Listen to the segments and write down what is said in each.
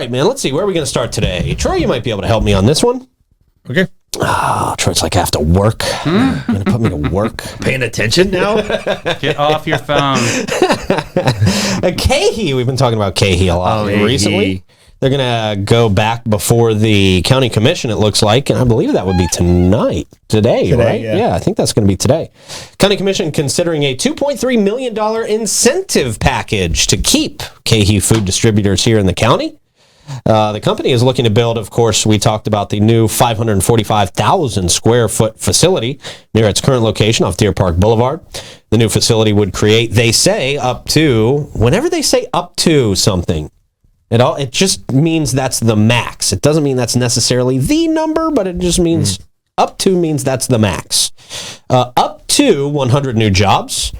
right, man, let's see. Where are we going to start today? Troy, you might be able to help me on this one. Okay. Oh, Troy's like, I have to work. You're going to put me to work. Paying attention now? Get off your phone. KeHE, we've been talking about KeHE a lot recently. They're going to go back before the county commission, it looks like, and I believe that would be today, right? Yeah, I think that's going to be today. County commission considering a $2.3 million incentive package to keep KeHE food distributors here in the county. The company is looking to build, of course, we talked about the new 545,000 square foot facility near its current location off Deer Park Boulevard. The new facility would create, they say, up to, whenever they say up to something, it just means that's the max. It doesn't mean that's necessarily the number, but it just means up to means that's the max. Up to 100 new jobs,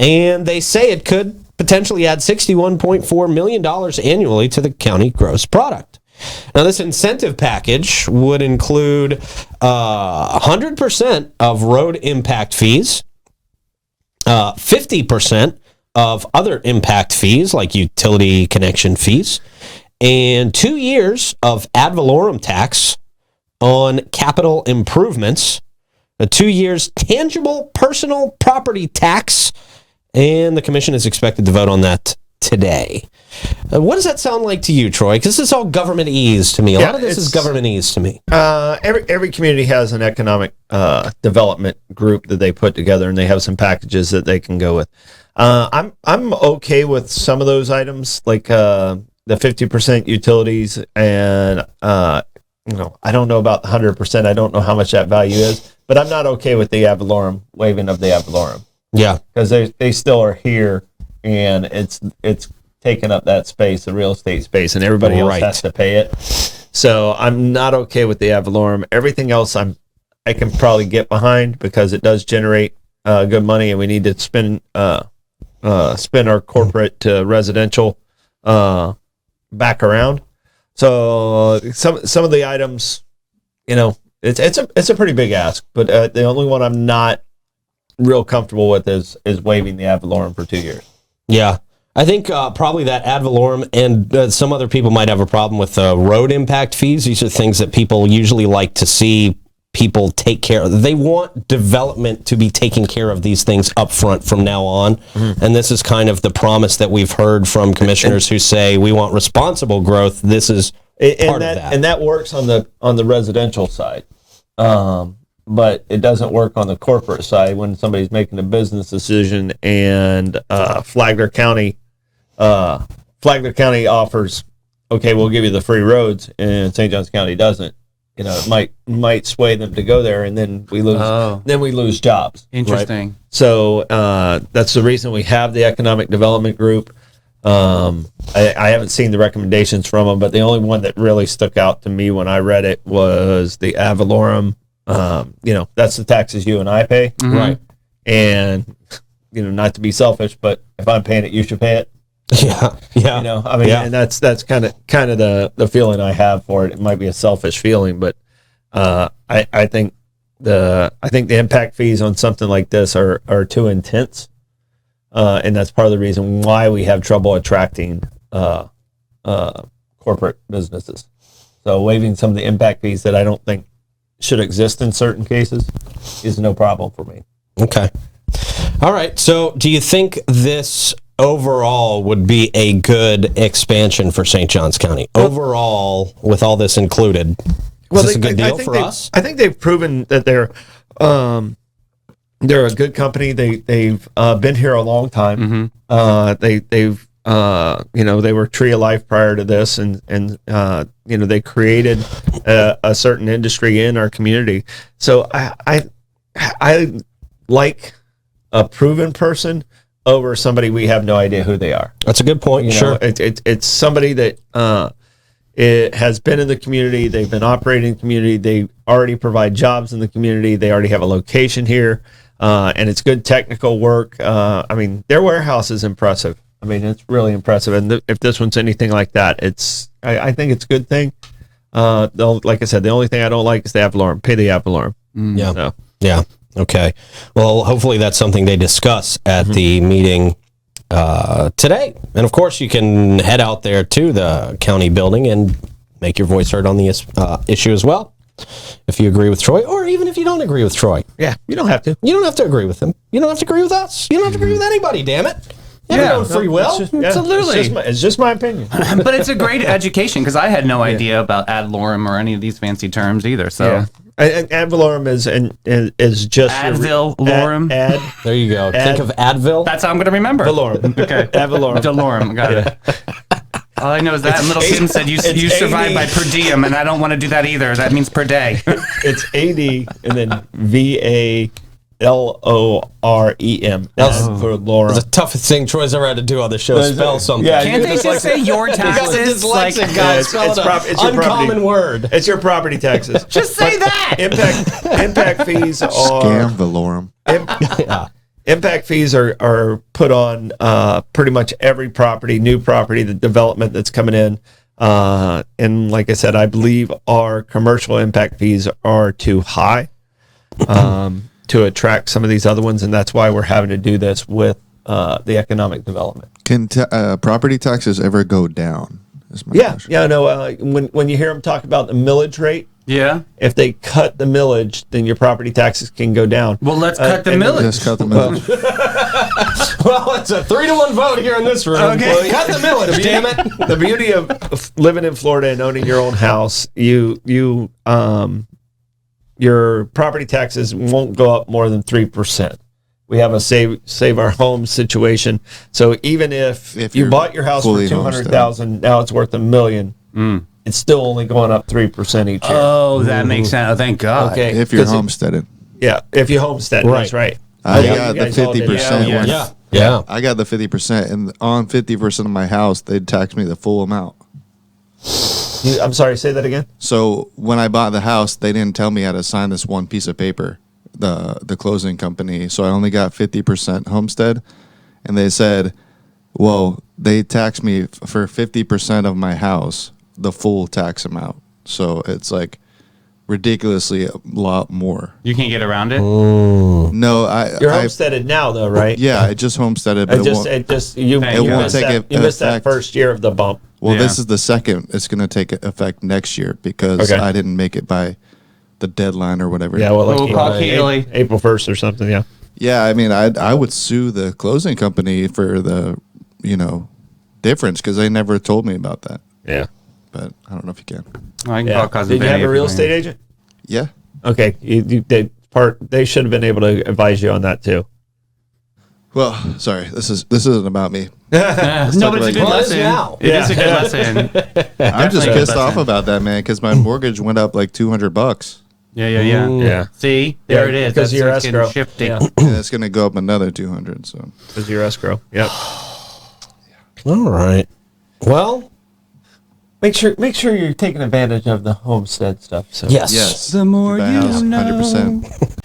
and they say it could potentially add $61.4 million annually to the county gross product. Now, this incentive package would include 100% of road impact fees, 50% of other impact fees like utility connection fees, and 2 years of ad valorem tax on capital improvements, 2 years tangible personal property tax, and the commission is expected to vote on that today. What does that sound like to you, Troy? Because this is all government-ese to me. A lot of this is government-ese to me. Every community has an economic development group that they put together, and they have some packages that they can go with. I'm okay with some of those items, like the 50% utilities, and I don't know about the 100%. I don't know how much that value is, but I'm not okay with the ad valorem, waiving of the ad valorem. Yeah, because they still are here, and it's taking up that space, the real estate space, and everybody else has to pay it. So I'm not okay with the ad valorem. Everything else I can probably get behind because it does generate good money, and we need to spend our corporate residential back around. So some of the items, it's a pretty big ask, but the only one I'm not real comfortable with is waiving the ad valorem for 2 years. Yeah. I think probably that ad valorem, and some other people might have a problem with road impact fees. These are things that people usually like to see people take care of. They want development to be taking care of these things up front from now on. Mm-hmm. And this is kind of the promise that we've heard from commissioners who say we want responsible growth. This is part of that. And that works on the residential side. But it doesn't work on the corporate side when somebody's making a business decision and Flagler County offers, okay, we'll give you the free roads, and St. Johns County doesn't. It might sway them to go there, and then we lose jobs. Interesting. Right? So that's the reason we have the economic development group. I haven't seen the recommendations from them, but the only one that really stuck out to me when I read it was the ad valorem. That's the taxes you and I pay, mm-hmm. right? And not to be selfish, but if I'm paying it, you should pay it. Yeah. And that's kind of the feeling I have for it. It might be a selfish feeling, but I think the impact fees on something like this are too intense, and that's part of the reason why we have trouble attracting corporate businesses. So waiving some of the impact fees that I don't think should exist in certain cases is no problem for me. Okay. All right. So do you think this overall would be a good expansion for St. Johns County? Overall, with all this included, is this a good deal for us? I think they've proven that they're a good company. They've been here a long time. Mm-hmm. They were Tree of Life prior to this, and they created a certain industry in our community. So I like a proven person over somebody we have no idea who they are. That's a good point. Sure, it's somebody that it has been in the community. They've been operating in the community. They already provide jobs in the community. They already have a location here, and it's good technical work. Their warehouse is impressive. It's really impressive. And if this one's anything like that, I think it's a good thing. Like I said, the only thing I don't like is the ad valorem. Pay the ad valorem. Yeah. So. Yeah. Okay. Well, hopefully that's something they discuss at the meeting today. And of course, you can head out there to the county building and make your voice heard on the issue as well. If you agree with Troy, or even if you don't agree with Troy. Yeah, you don't have to. You don't have to agree with him. You don't have to agree with us. You don't have to agree with anybody, damn it. You have your own free will. Absolutely. It's just my opinion. But it's a great education because I had no idea about ad valorem or any of these fancy terms either. So and ad valorem is just Advil-lorem. There you go. Think of Advil. That's how I'm going to remember. Valorem. Okay. Ad valorem. Delorem. Got it. All I know is that little Kim said you survive by per diem, and I don't want to do that either. That means per day. It's AD and then VALOREM. That's for lorem. It's the toughest thing Troy's ever had to do on the show. Spell something. Yeah, Can't they just say your taxes? Dyslexic guy. Spell it's an uncommon word. It's your property taxes. Just say that. Impact fees are scam valorem. Impact fees are put on pretty much every property, new property, the development that's coming in. And like I said, I believe our commercial impact fees are too high to attract some of these other ones, and that's why we're having to do this with the economic development. Can property taxes ever go down? Is my question. Yeah. No. When you hear them talk about the millage rate. Yeah. If they cut the millage, then your property taxes can go down. Well, let's cut the millage. Just cut the millage. Well, it's a 3-1 vote here in this room. Okay. Well, cut the millage, damn it. The beauty of living in Florida and owning your own house, your property taxes won't go up more than 3%. We have a save our home situation. So even if you bought your house for $200,000, now it's worth $1 million. It's still only going up 3% each year. Oh, that makes sense. Oh, thank God. Okay. If you're homesteaded. If you homestead, that's right. I got the 50%. Yeah. I got the 50%, and on 50% of my house, they'd tax me the full amount. I'm sorry, say that again. So when I bought the house, they didn't tell me how to sign this one piece of paper, the closing company. So I only got 50% homestead, and they said, well, they tax me for 50% of my house, the full tax amount. So it's like ridiculously a lot more. You can't get around it? No, You're homesteaded now, though, right? Yeah, I just homesteaded, but you missed that first year of the bump. Well, this is the second. It's going to take effect next year because I didn't make it by the deadline or whatever. Yeah, well, April 1st or something. Yeah. Yeah, I mean, I would sue the closing company for the difference because they never told me about that. Yeah. But I don't know if you can. I can call Cousin Did you Benny have a real estate agent? Yeah. Okay. They should have been able to advise you on that too. Well, sorry, this isn't about me. No, but it's a good lesson. It is a good lesson. I'm just pissed off about that, man, because my mortgage went up like $200. Yeah. See, there it is. Because your escrow. Shifting. And it's going to go up another 200. So because your escrow. Yep. All right. Well, make sure you're taking advantage of the homestead stuff. So yes. Yes. The more buy a you house, know. 100%.